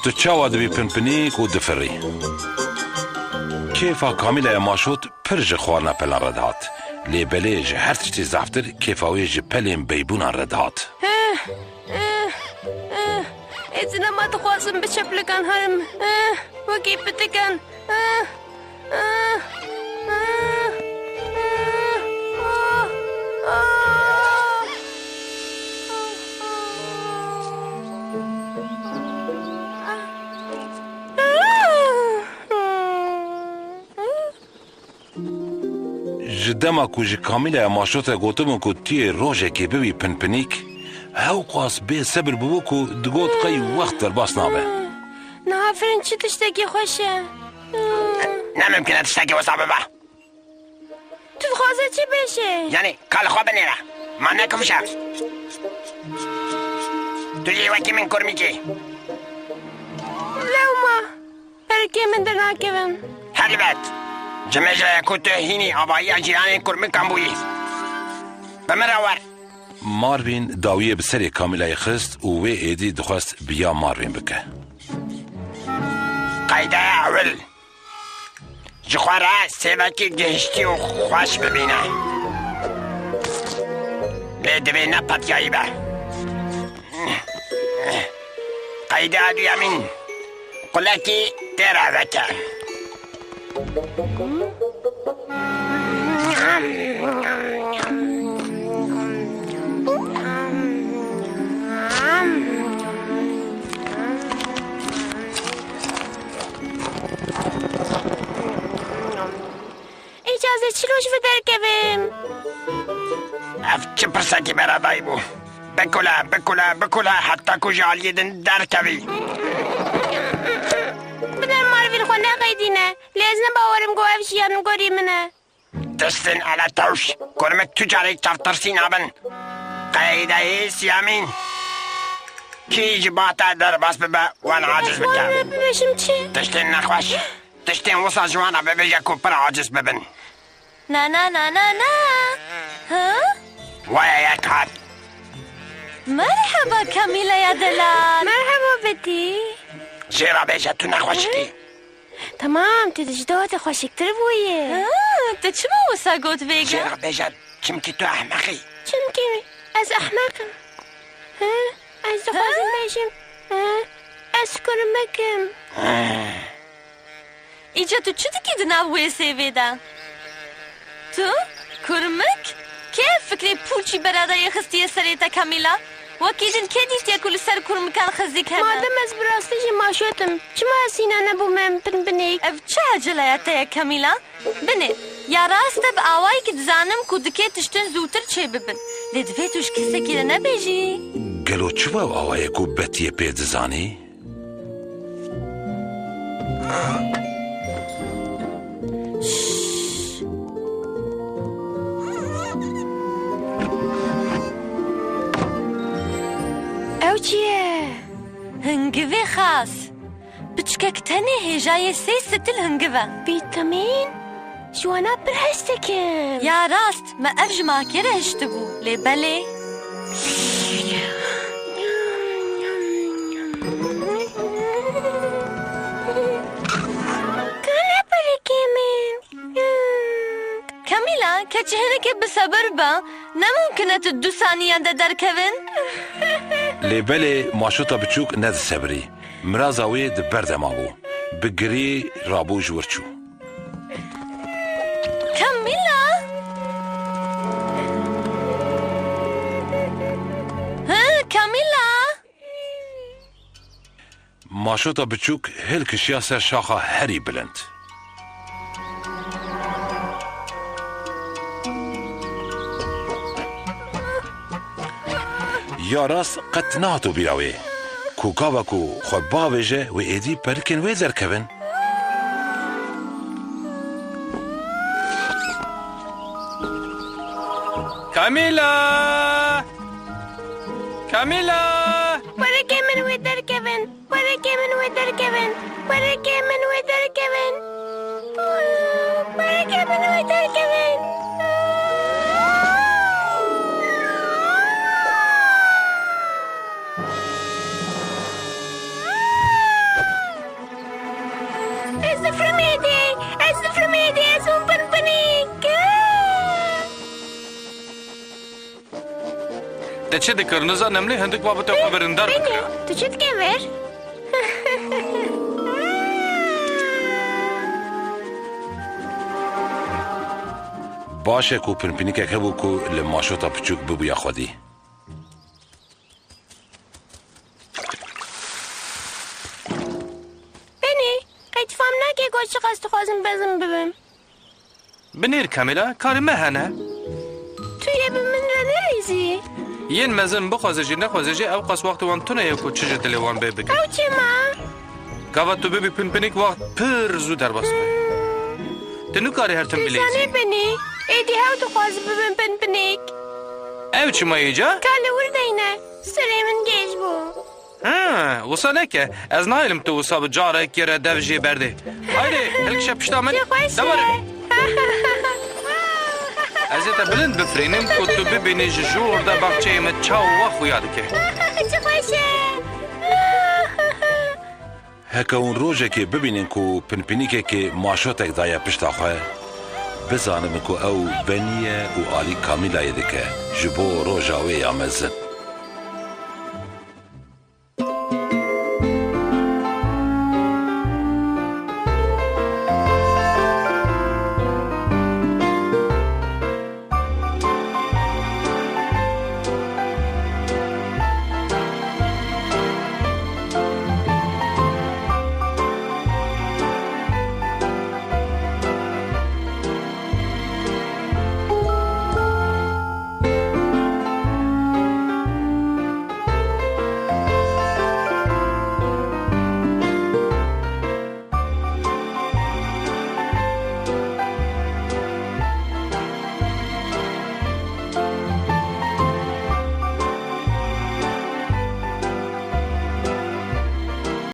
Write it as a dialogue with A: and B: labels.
A: تو چاوا دبی پنپنیک و دفری کیفا کامیلا ماشوت پرج خوارنا پلان ردهات لی بلیج هر تشتی زفتر کیفاوی جپلیم بیبونا ردهات
B: ایزنا ما تخواستم بشپلکن هرم وکی پتکن
A: جدما کو جی کامیلا ماشوتا گوتمو کو تی روژه که ببی پنپنیک هاو قاس بی صبر ببو کو دگوت قی وقت در باس نابه
B: نه فرین چی تشتکی خوشه
C: نممکنه تشتکی وصابه با
B: تو خواسته چی بشه
C: یعنی کال خواه بنیره من نکفشم تو جی وکی من کرمی کی
B: لو ما هرکی من در ناکوم
C: هری بات جمجه کت هینی آبایی جیران کرمی کم بویی بمراور
A: ماروین داویه بسری کامیلای خست و وی ایدی دخواست بیا ماروین بکه
C: قیده اول جخواره سیوکی گهشتی و خوش ببینه لیدوی نپتیایی به قیده دویمین قلکی تیره وکه
B: اجازه چی روش بدر کبیم
C: اف چه پرسکی برادایی بو بکلا حتی کجالی دن در کبی
B: بدر ماروین خونه قیدینه لیزنه باورم گو افشیانم گوری منه
C: دستن على توش کرمک تجاری تفترسین آبن قیده ایس یامین کی جباتا در باس ببا وان عاجز بکن
B: ببشم چی؟
C: تشتین نخوش تشتین وصا جوانا ببیجا کو پر عاجز ببن
B: نه ها؟
C: ویا یک هات
B: مرحبا کامیلا یا دلال مرحبا بدی
C: زیرا بیجا تو نخوشتی
B: تمام تدجدوت خوشکتر بویه تا چما وسا گوت ویگا
C: زیرا بیجا چمکی تو احمقی
B: چمکی از احمقم از دخوازم بیشم از کرمکم ایجا تو چو دکی دنابوی سیویدا تو کرمک که فکری پوچی برادای خستی سریتا کامیلا وکیدن که دیشتیا کل سر کرمکان خزیک همه مادم از براستش ماشوتم چما سینا نبو من بنیک اف چه عجلایتا یا کامیلا بنه یا راسته با آوائی که دزانم کودکه تشتن زوتر چه ببن لیدوی توش کسی که نبیجی
A: گلو چوا آوائی کو بطیه پید زانی؟
B: او چیه؟ هنگوی خاص بچکک تنه هجای سی ستل هنگوه ویتامین؟ جوانا پر هستکم یا راست ما افج ماکره هشتبو لی بله؟ کنه پرکیمین کامیلا کچه هنکه بصبر با نممکنه تو 2 ثانیه در کون؟
A: لی بله ماشوتا بچوک ند صبری مرازاوی ده بردم آبو بگری رابو جورچو
B: کامیلا کامیلا
A: ماشوتا بچوک هل کشیا سر شاخه هری بلند یا راست قد نهاتو بیراوی کوکاوا کو خود باویجه و ایدی پرکن وی درکبن
D: کامیلا
B: پرکن من وی درکبن پرکن من وی درکبن پرکن من وی درکبن پرکن من وی درکبن
D: دچه دکر نزانم نه هندک بابت خبرندار
B: بینی
D: بکره
B: تو چی دکه ور؟
A: باشه کو پنپنیکه که بو کو لماشوتا پچوک ببویا خودی
B: بینی قید فهم نکه گوش قصد خوازم بزن ببیم
D: بنیر کامیلا کاری مهنه
B: تو یه به من را نریزی
D: ین مزن بخوازجی نخوازجی او قص وقت وان تونه یکو چجه دلیوان بی بگی
B: او چه ما؟
D: گاوت تو ببی پنپنیک وقت پر زو در باس بی تنو کاری هر تن
B: سانه
D: بلیزی
B: بینی ایدی هاو تو خوازم ببین پنپنیک
D: او چی ما ایجا؟
B: کاله وردینه سره من گیج بو
D: وصا نکه از نایلم تو وصا بجاره کره دفجی برده هایده هلکشه پشتا من
B: چه خوشه
D: دواره از ایتا بلند بفرینم که تو ببینی جور دا بخچه ایمت چاو و خویاده که
B: چه خوشه
A: هکه اون روژه که ببینین کو پنپنیکه که ماشوتک دایا پشتا خواه بزانم کو او بنیه و آلی کامیلای دکه جبو روژاوی یا مزن